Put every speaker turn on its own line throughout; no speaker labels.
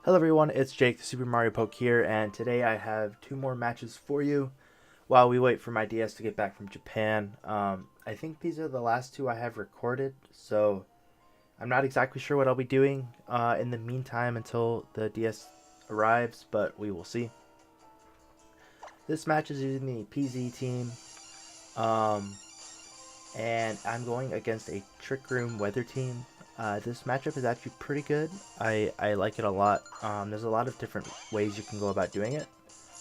Hello everyone, it's Jake, the SuperMarioPoke here, and today I have two more matches for you while we wait for my DS to get back from Japan. I think these are the last two I have recorded, so I'm not exactly sure what I'll be doing in the meantime until the DS arrives, but we will see. This match is using the PZ team, um, and I'm going against a Trick Room Weather team. This matchup is actually pretty good. I like it a lot. There's a lot of different ways you can go about doing it,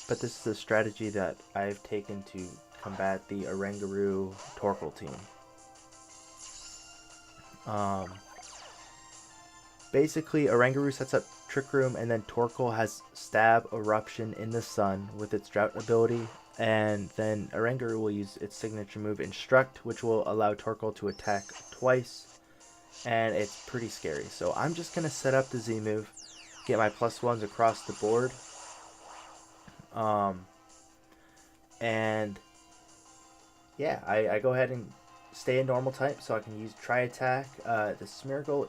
but this is a strategy that I've taken to combat the Oranguru Torkoal team. Um, Basically, Oranguru sets up Trick Room, and then Torkoal has Stab Eruption in the Sun with its Drought ability, and then Oranguru will use its signature move Instruct, which will allow Torkoal to attack twice, and it's pretty scary. So I'm just going to set up the Z move, get my +1s across the board, and yeah, I go ahead and stay in normal type so I can use Tri Attack. The Smeargle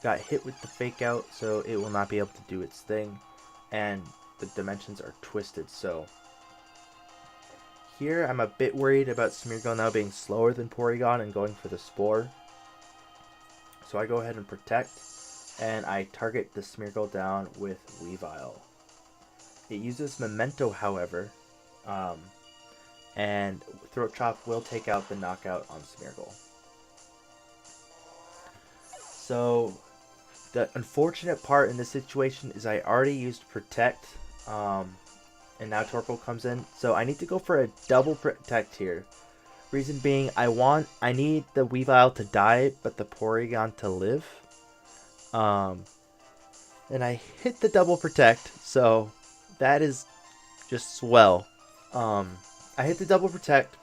got hit with the Fake Out, so it will not be able to do its thing, and the dimensions are twisted. So here I'm a bit worried about Smeargle now being slower than Porygon and going for the Spore. So I go ahead and protect, and I target the Smeargle down with Weavile. It uses Memento, however, and Throat Chop will take out the knockout on Smeargle. So the unfortunate part in this situation is I already used Protect, and now Torkoal comes in. So I need to go for a double Protect here. Reason being, I need the Weavile to die, but the Porygon to live. And I hit the double Protect, so that is just swell. I hit the double Protect,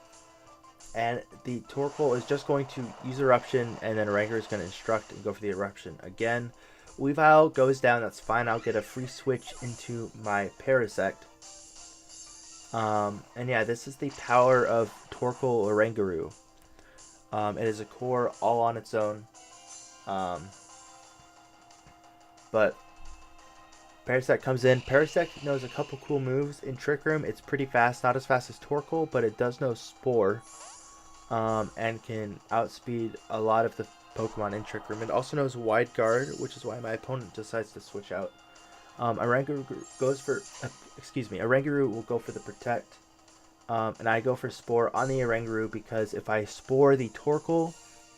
and the Torkoal is just going to use Eruption, and then Ranger is going to Instruct and go for the Eruption again. Weavile goes down, that's fine. I'll get a free switch into my Parasect. And yeah, this is the power of Torkoal Oranguru. It is a core all on its own. But Parasect comes in. Parasect knows a couple cool moves. In Trick Room, it's pretty fast. Not as fast as Torkoal, but it does know Spore. And can outspeed a lot of the Pokemon in Trick Room. It also knows Wide Guard, which is why my opponent decides to switch out. Oranguru will go for the Protect. And I go for Spore on the Oranguru because if I Spore the Torkoal,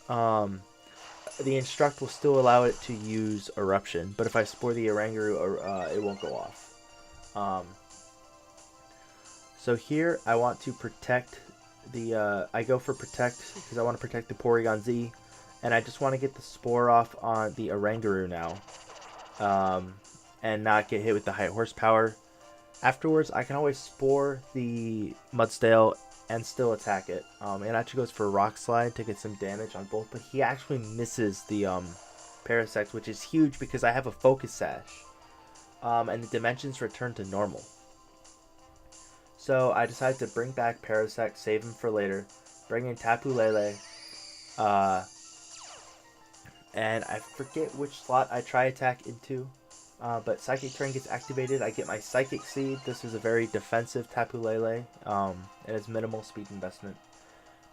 the Instruct will still allow it to use Eruption. But if I Spore the Oranguru, it won't go off. So here I want to protect I go for Protect because I want to protect the Porygon Z. And I just want to get the Spore off on the Oranguru now. And not get hit with the high horsepower. Afterwards, I can always Spore the Mudsdale and still attack it. It actually goes for Rock Slide to get some damage on both, but he actually misses the Parasect, which is huge because I have a Focus Sash. And the dimensions return to normal. So I decided to bring back Parasect, save him for later, bring in Tapu Lele, and I forget which slot I Tri Attack into. But Psychic Terrain gets activated. I get my Psychic Seed. This is a very defensive Tapu Lele. It has minimal speed investment.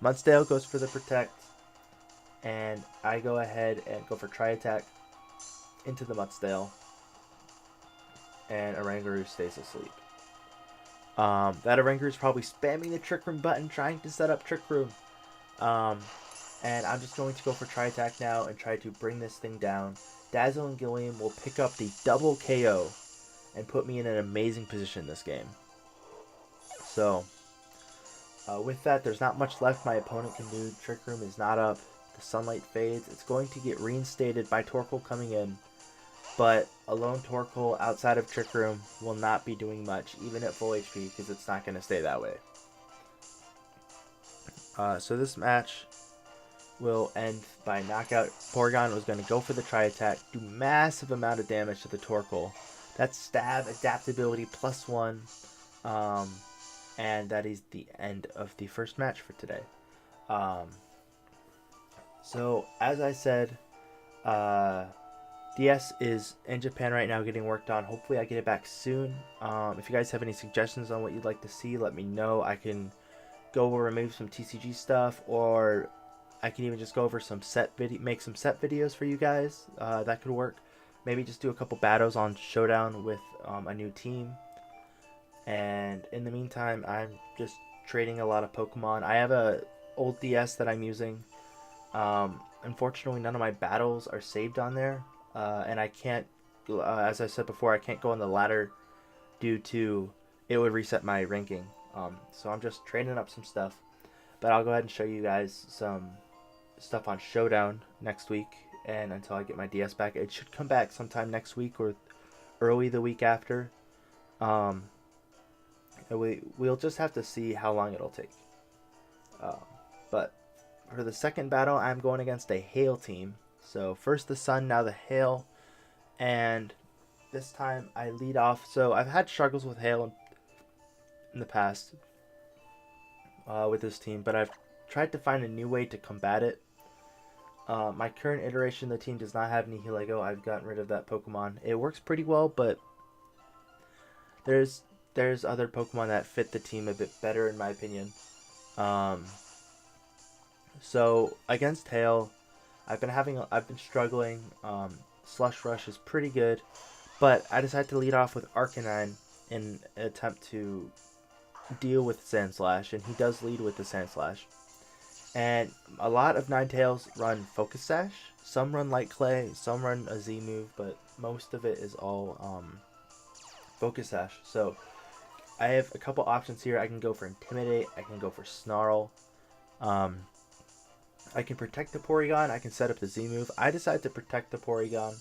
Mudsdale goes for the Protect. And I go ahead and go for Tri Attack into the Mudsdale. And Oranguru stays asleep. That Oranguru is probably spamming the Trick Room button, trying to set up Trick Room. And I'm just going to go for Tri Attack now and try to bring this thing down. Dazzle and Gilliam will pick up the double KO and put me in an amazing position this game. So, with that, there's not much left my opponent can do. Trick Room is not up. The sunlight fades. It's going to get reinstated by Torkoal coming in. But a lone Torkoal outside of Trick Room will not be doing much, even at full HP, because it's not going to stay that way. So this match will end by knockout. Porygon was going to go for the Tri Attack, do massive amount of damage to the Torkoal. That's Stab, Adaptability, +1. And that is the end of the first match for today. So, as I said, DS is in Japan right now getting worked on. Hopefully I get it back soon. If you guys have any suggestions on what you'd like to see, let me know. I can go over maybe some TCG stuff, or I can even just go over some make some set videos for you guys. That could work. Maybe just do a couple battles on Showdown with a new team. And in the meantime, I'm just trading a lot of Pokemon. I have a old DS that I'm using. Unfortunately, none of my battles are saved on there, and I can't. As I said before, I can't go on the ladder due to it would reset my ranking. So I'm just trading up some stuff. But I'll go ahead and show you guys some stuff on Showdown next week, and until I get my DS back. It should come back sometime next week or early the week after. Um, we'll just have to see how long it'll take. But for the second battle, I'm going against a Hail team. So first the Sun, now the Hail, and this time I lead off. So I've had struggles with Hail in the past with this team, but I've tried to find a new way to combat it. My current iteration, the team does not have Nihilego. I've gotten rid of that Pokemon. It works pretty well, but there's other Pokemon that fit the team a bit better, in my opinion. So against Hail, I've been struggling. Slush Rush is pretty good, but I decided to lead off with Arcanine in an attempt to deal with Sandslash, and he does lead with the Sandslash. And a lot of Ninetales run Focus Sash. Some run Light Clay, some run a Z move, but most of it is all Focus Sash. So I have a couple options here. I can go for Intimidate. I can go for Snarl. I can protect the Porygon. I can set up the Z move. I decided to protect the Porygon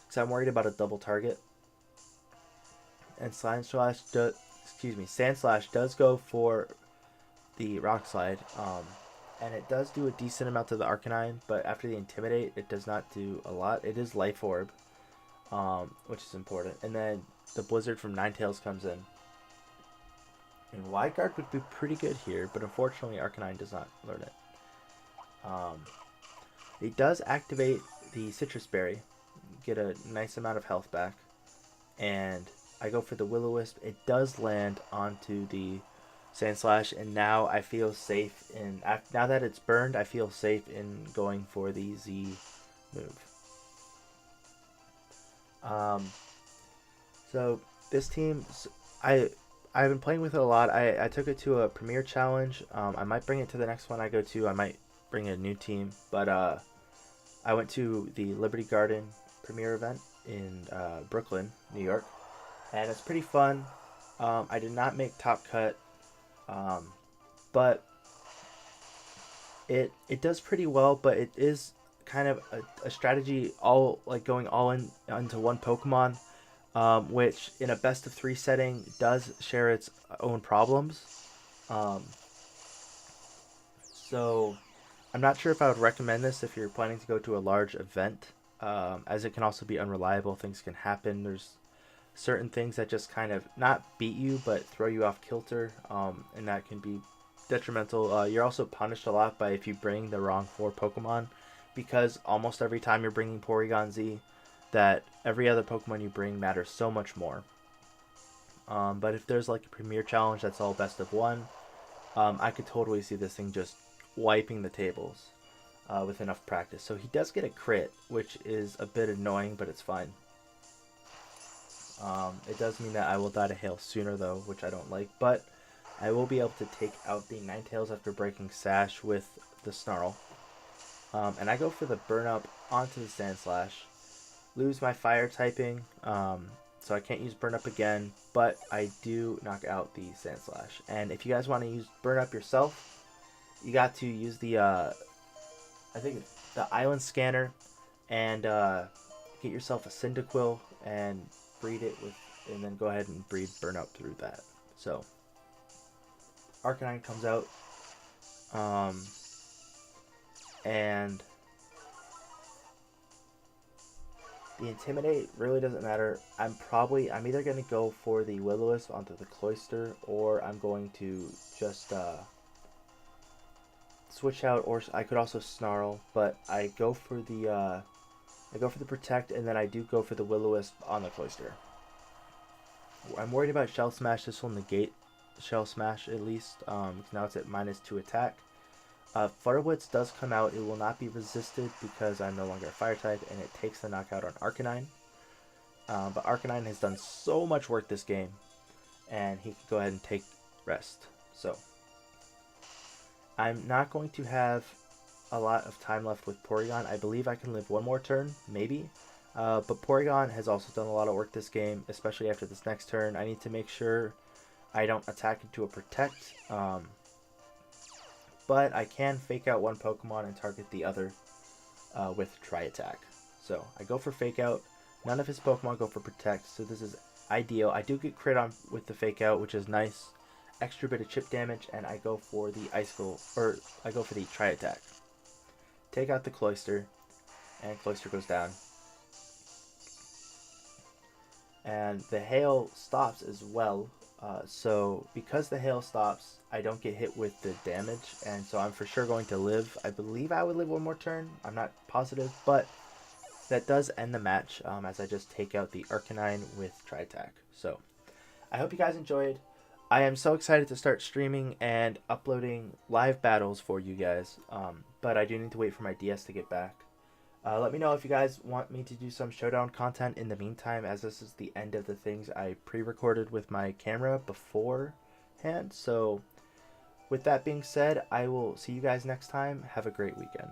because I'm worried about a double target. And Sandslash does go for the Rock Slide. And it does do a decent amount to the Arcanine, but after the Intimidate, it does not do a lot. It is Life Orb, which is important. And then the Blizzard from Ninetales comes in. And Wide Guard would be pretty good here, but unfortunately Arcanine does not learn it. It does activate the Citrus Berry, get a nice amount of health back, and I go for the Will-O-Wisp. It does land onto the Sandslash, and now I feel safe in. Now that it's burned, I feel safe in going for the Z move. So this team, I've been playing with it a lot. I took it to a Premier Challenge. I might bring it to the next one I go to. I might bring a new team, but I went to the Liberty Garden Premier event in Brooklyn, New York, and it's pretty fun. I did not make top cut, but it does pretty well. But it is kind of a strategy, all like going all in into one Pokemon, which in a best of 3 setting does share its own problems. So I'm not sure if I would recommend this if you're planning to go to a large event, as it can also be unreliable. Things can happen. There's certain things that just kind of not beat you, but throw you off kilter, and that can be detrimental. You're also punished a lot by if you bring the wrong 4 Pokemon, because almost every time you're bringing Porygon Z, that every other Pokemon you bring matters so much more. But if there's like a Premier Challenge that's all best of 1, I could totally see this thing just wiping the tables with enough practice. So he does get a crit, which is a bit annoying, but it's fine. It does mean that I will die to Hail sooner though, which I don't like, but I will be able to take out the Ninetales after breaking Sash with the Snarl. And I go for the Burn Up onto the Sandslash. Lose my Fire typing, so I can't use Burn Up again, but I do knock out the Sandslash. And if you guys want to use Burn Up yourself, you got to use the, I think the Island Scanner, and get yourself a Cyndaquil and breed it with, and then go ahead and breed Burn Up through that. So Arcanine comes out, and the Intimidate really doesn't matter. I'm either going to go for the Will-O-Wisp onto the Cloyster, or I'm going to just switch out, or I could also Snarl, but I go for the I go for the Protect, and then I do go for the Will-O-Wisp on the Cloister. I'm worried about Shell Smash. This will negate Shell Smash at least. Now it's at -2 attack. Flutter Blitz does come out. It will not be resisted because I'm no longer a Fire type, and it takes the knockout on Arcanine. But Arcanine has done so much work this game, and he can go ahead and take rest. So I'm not going to have a lot of time left with Porygon. I believe I can live one more turn, maybe. But Porygon has also done a lot of work this game, especially after this next turn. I need to make sure I don't attack into a Protect. But I can fake out one Pokemon and target the other with Tri-Attack. So I go for Fake Out. None of his Pokemon go for Protect, so this is ideal. I do get crit on with the Fake Out, which is nice. Extra bit of chip damage, and I go for the Icicle, or I go for the Tri-Attack. Take out the Cloister, and Cloister goes down. And the Hail stops as well. So because the Hail stops, I don't get hit with the damage, and so I'm for sure going to live. I believe I would live one more turn. I'm not positive, but that does end the match as I just take out the Arcanine with Tri-Attack. So I hope you guys enjoyed. I am so excited to start streaming and uploading live battles for you guys, but I do need to wait for my DS to get back. Let me know if you guys want me to do some showdown content in the meantime, as this is the end of the things I pre-recorded with my camera beforehand. So with that being said, I will see you guys next time. Have a great weekend.